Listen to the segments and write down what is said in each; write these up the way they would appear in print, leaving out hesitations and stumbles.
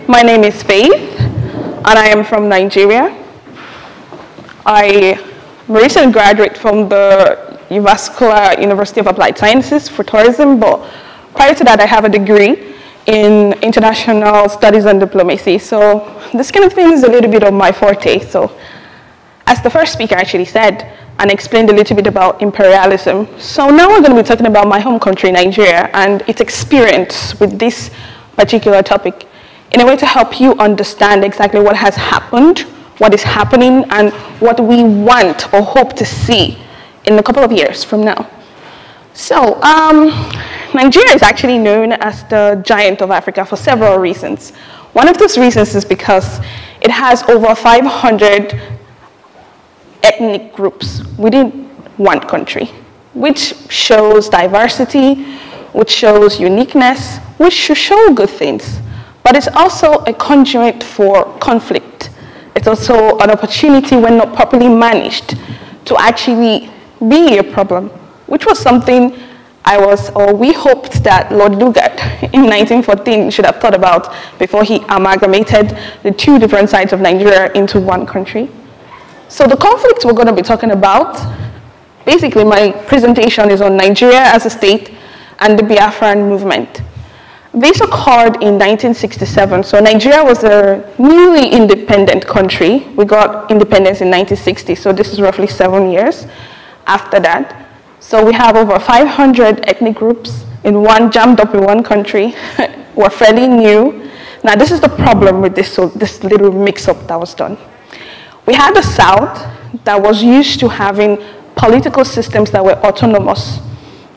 My name is Faith, and I am from Nigeria. I am a recent graduate from the University of Applied Sciences for tourism, but prior to that, I have a degree in international studies and diplomacy. So this kind of thing is a little bit of my forte. So as the first speaker actually said, and explained a little bit about imperialism. So now we're going to be talking about my home country, Nigeria, and its experience with this particular topic in a way to help you understand exactly what has happened, what is happening, and what we want or hope to see in a couple of years from now. So Nigeria is actually known as the giant of Africa for several reasons. One of those reasons is because it has over 500 ethnic groups within one country, which shows diversity, which shows uniqueness, which should show good things. But it's also a conduit for conflict. It's also an opportunity, when not properly managed, to actually be a problem, which was something we hoped that Lord Lugard in 1914 should have thought about before he amalgamated the two different sides of Nigeria into one country. So the conflicts we're going to be talking about, basically my presentation is on Nigeria as a state and the Biafran movement. This occurred in 1967, so Nigeria was a newly independent country. We got independence in 1960, so this is roughly 7 years after that. So we have over 500 ethnic groups jammed up in one country. We're fairly new. Now this is the problem with this little mix-up that was done. We had the South that was used to having political systems that were autonomous.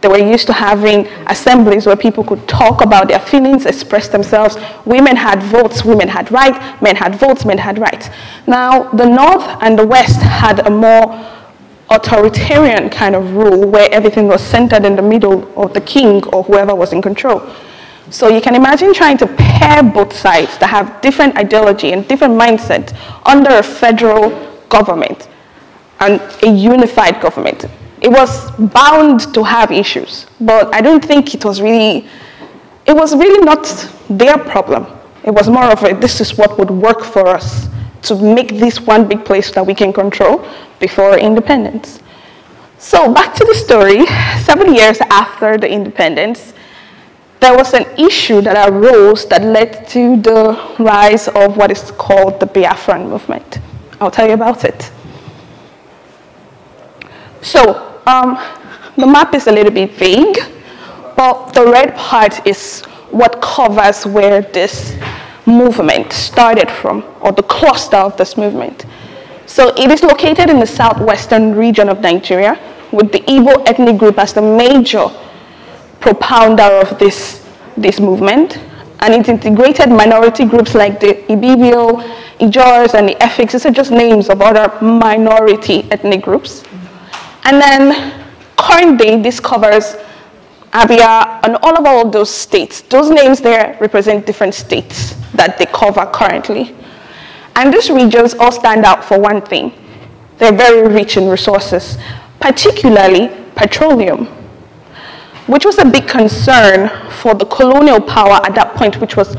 They were used to having assemblies where people could talk about their feelings, express themselves. Women had votes, women had rights, men had votes, men had rights. Now, the North and the West had a more authoritarian kind of rule where everything was centered in the middle of the king or whoever was in control. So you can imagine trying to pair both sides that have different ideology and different mindset under a federal government and a unified government. It was bound to have issues, but I don't think it was really not their problem. It was more of this is what would work for us to make this one big place that we can control before independence. So back to the story, 7 years after the independence, there was an issue that arose that led to the rise of what is called the Biafran movement. I'll tell you about it. So the map is a little bit vague, but the red part is what covers where this movement started from, or the cluster of this movement. So it is located in the southwestern region of Nigeria, with the Igbo ethnic group as the major propounder of this movement, and it integrated minority groups like the Ibibio, Ijors, and the Efiks. These are just names of other minority ethnic groups. And then current day, this covers Abia and all of those states. Those names there represent different states that they cover currently. And these regions all stand out for one thing. They're very rich in resources, particularly petroleum, which was a big concern for the colonial power at that point, which was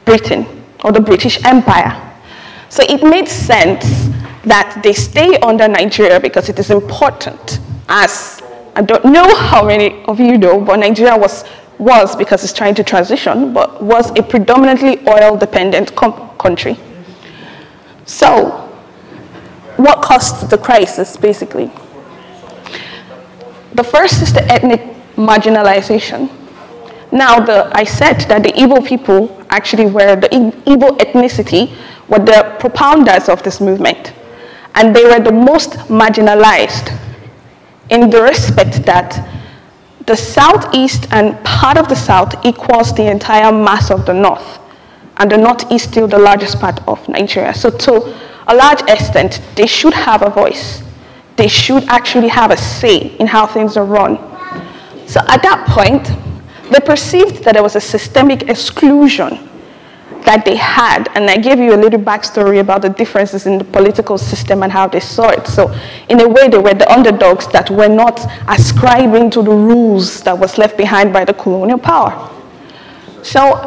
Britain, or the British Empire. So it made sense that they stay under Nigeria because it is important. As I don't know how many of you know, but Nigeria was because it's trying to transition, but was a predominantly oil-dependent country. So what caused the crisis, basically? The first is the ethnic marginalization. Now, I said that the Igbo people actually were, the Igbo ethnicity were the propounders of this movement. And they were the most marginalized in the respect that the southeast and part of the south equals the entire mass of the north. And the north is still the largest part of Nigeria. So to a large extent, they should have a voice. They should actually have a say in how things are run. So at that point, they perceived that there was a systemic exclusion that they had, and I gave you a little backstory about the differences in the political system and how they saw it. So in a way, they were the underdogs that were not ascribing to the rules that was left behind by the colonial power. So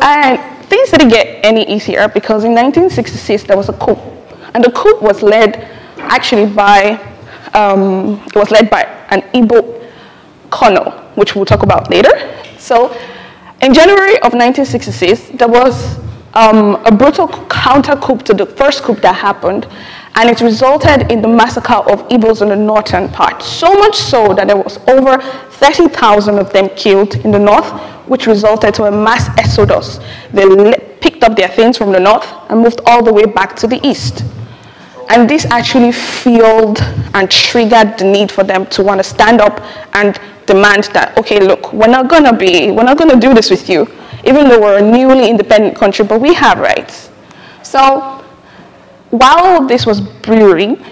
things didn't get any easier because in 1966 there was a coup, and the coup was led actually by an Igbo colonel, which we'll talk about later. So in January of 1966, there was a brutal counter-coup to the first coup that happened, and it resulted in the massacre of Igbos in the northern part. So much so that there was over 30,000 of them killed in the north, which resulted to a mass exodus. They picked up their things from the north and moved all the way back to the east. And this actually fueled and triggered the need for them to want to stand up and demand that, okay, look, we're not gonna do this with you, even though we're a newly independent country, but we have rights. So while this was brewing,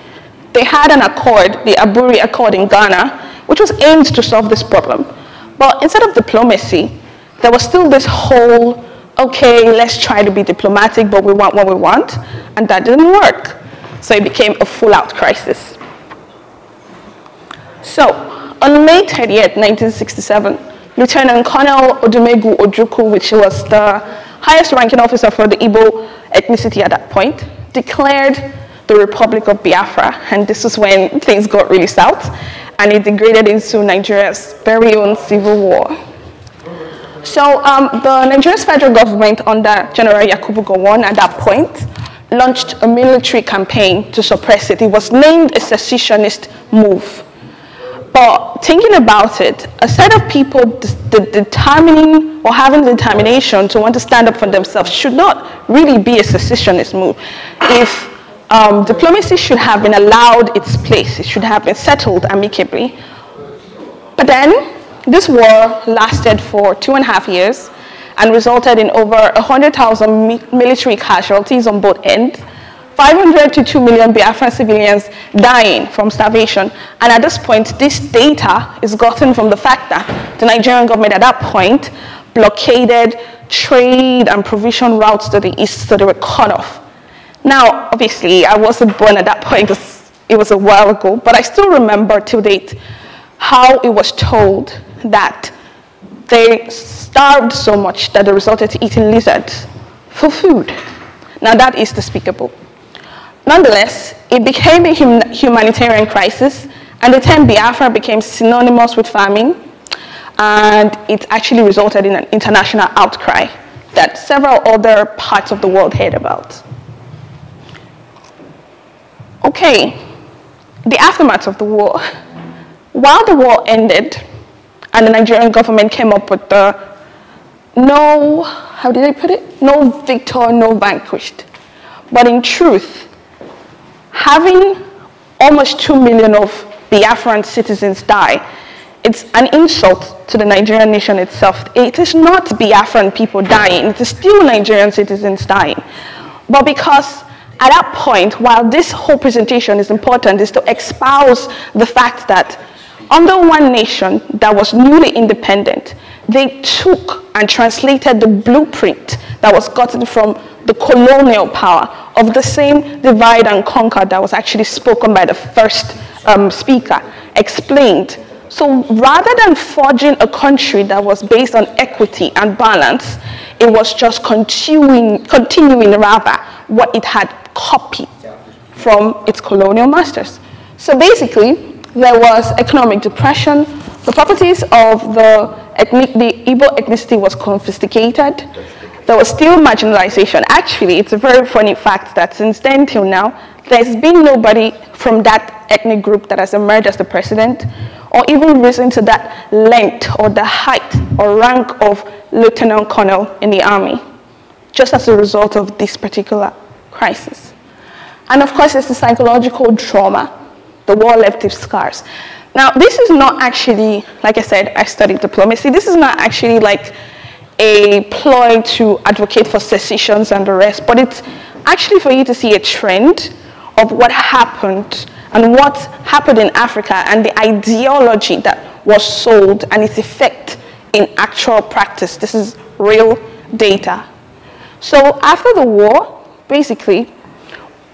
they had an accord, the Aburi Accord in Ghana, which was aimed to solve this problem. But instead of diplomacy, there was still this whole, okay, let's try to be diplomatic, but we want what we want, and that didn't work. So it became a full-out crisis. So on May 30th, 1967, Lieutenant Colonel Odumegu Ojukwu, which was the highest ranking officer for the Igbo ethnicity at that point, declared the Republic of Biafra, and this is when things got really south, and it degraded into Nigeria's very own civil war. So the Nigeria's federal government under General Yakubu Gowon at that point launched a military campaign to suppress it. It was named a secessionist move. But thinking about it, a set of people determining or having the determination to want to stand up for themselves should not really be a secessionist move. If diplomacy should have been allowed its place, it should have been settled amicably. But then this war lasted for 2.5 years and resulted in over 100,000 military casualties on both ends, 500 to 2 million Biafran civilians dying from starvation. And at this point, this data is gotten from the fact that the Nigerian government at that point blockaded trade and provision routes to the east, so they were cut off. Now, obviously, I wasn't born at that point, it was a while ago, but I still remember till date how it was told that they starved so much that they resorted to eating lizards for food. Now that is despicable. Nonetheless, it became a humanitarian crisis, and the term Biafra became synonymous with famine, and it actually resulted in an international outcry that several other parts of the world heard about. Okay, the aftermath of the war. While the war ended, and the Nigerian government came up with the no, how did they put it? No victor, no vanquished. But in truth, having almost 2 million of Biafran citizens die, it's an insult to the Nigerian nation itself. It is not Biafran people dying, it is still Nigerian citizens dying. But because at that point, while this whole presentation is important, is to espouse the fact that under one nation that was newly independent, they took and translated the blueprint that was gotten from the colonial power of the same divide and conquer that was actually spoken by the first speaker, explained. So rather than forging a country that was based on equity and balance, it was just continuing rather what it had copied from its colonial masters. So basically, there was economic depression. The properties of the Igbo ethnicity was confiscated. There was still marginalization. Actually, it's a very funny fact that since then till now, there's been nobody from that ethnic group that has emerged as the president, or even risen to that length or the height or rank of lieutenant colonel in the army, just as a result of this particular crisis. And of course, it's the psychological trauma. The war left its scars. Now, this is not actually, like I said, I studied diplomacy. This is not actually like a ploy to advocate for secessions and the rest, but it's actually for you to see a trend of what happened and what happened in Africa and the ideology that was sold and its effect in actual practice. This is real data. So after the war, basically,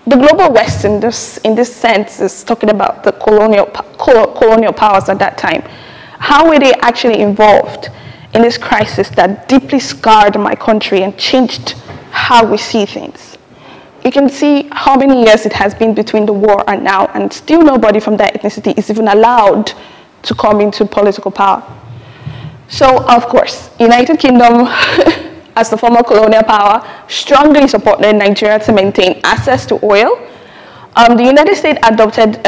the global West in this sense is talking about the colonial powers at that time. How were they actually involved in this crisis that deeply scarred my country and changed how we see things. You can see how many years it has been between the war and now, and still nobody from that ethnicity is even allowed to come into political power. So, of course, United Kingdom, as the former colonial power, strongly supported Nigeria to maintain access to oil. The United States adopted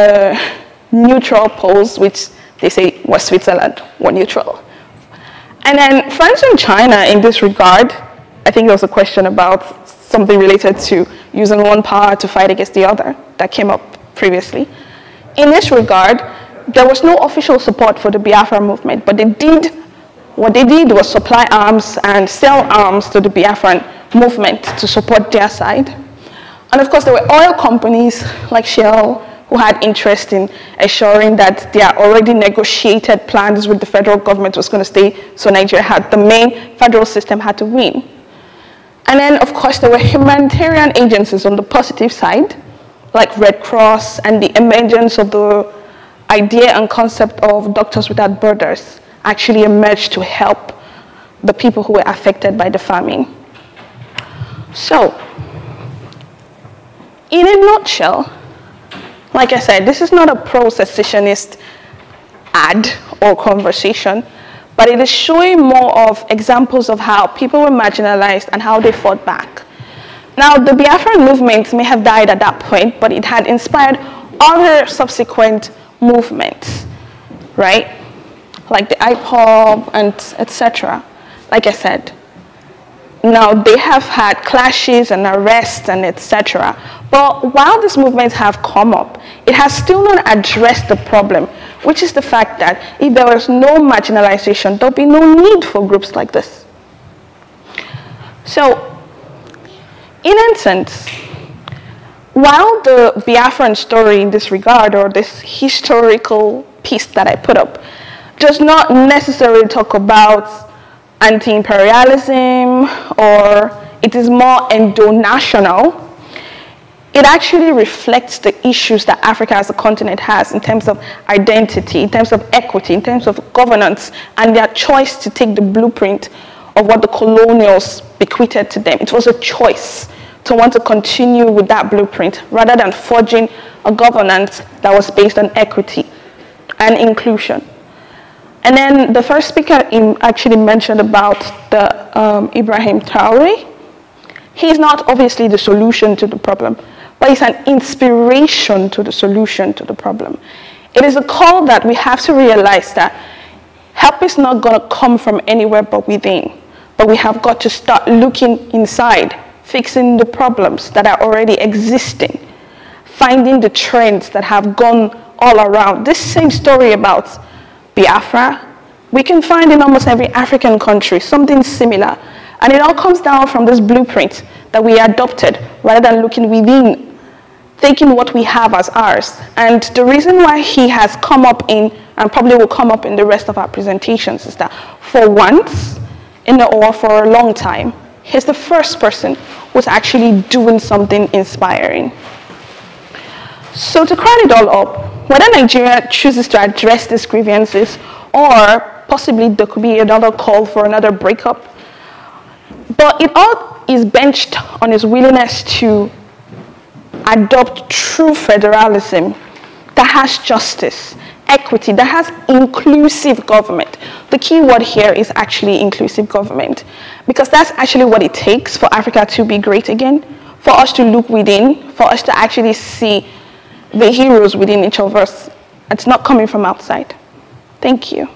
neutral poles, which they say was Switzerland, were neutral. And then France and China, in this regard, I think there was a question about something related to using one power to fight against the other that came up previously. In this regard, there was no official support for the Biafra movement, but what they did was supply arms and sell arms to the Biafran movement to support their side. And of course, there were oil companies like Shell who had interest in assuring that their already negotiated plans with the federal government was going to stay, so Nigeria had, the main federal system had to win. And then, of course, there were humanitarian agencies on the positive side, like Red Cross, and the emergence of the idea and concept of Doctors Without Borders actually emerged to help the people who were affected by the famine. So, in a nutshell, like I said, this is not a pro-secessionist ad or conversation, but it is showing more of examples of how people were marginalized and how they fought back. Now, the Biafran movement may have died at that point, but it had inspired other subsequent movements, right? Like the IPOB and etc. Like I said, now they have had clashes and arrests and etc. But while these movements have come up, it has still not addressed the problem, which is the fact that if there was no marginalization, there'll be no need for groups like this. So, in essence, while the Biafran story in this regard, or this historical piece that I put up, does not necessarily talk about anti-imperialism, or it is more endo-national, it actually reflects the issues that Africa as a continent has in terms of identity, in terms of equity, in terms of governance, and their choice to take the blueprint of what the colonials bequeathed to them. It was a choice to want to continue with that blueprint rather than forging a governance that was based on equity and inclusion. And then the first speaker actually mentioned about the Ibrahim Traore. He's not obviously the solution to the problem, but he's an inspiration to the solution to the problem. It is a call that we have to realize that help is not going to come from anywhere but within, but we have got to start looking inside, fixing the problems that are already existing, finding the trends that have gone all around. This same story about Biafra, we can find in almost every African country something similar. And it all comes down from this blueprint that we adopted rather than looking within, taking what we have as ours. And the reason why he has come up in, and probably will come up in the rest of our presentations, is that for once, or for a long time, he's the first person who's actually doing something inspiring. So to crown it all up, whether Nigeria chooses to address these grievances, or possibly there could be another call for another breakup, but it all is benched on his willingness to adopt true federalism that has justice, equity, that has inclusive government. The key word here is actually inclusive government, because that's actually what it takes for Africa to be great again, for us to look within, for us to actually see the heroes within each of us. It's not coming from outside. Thank you.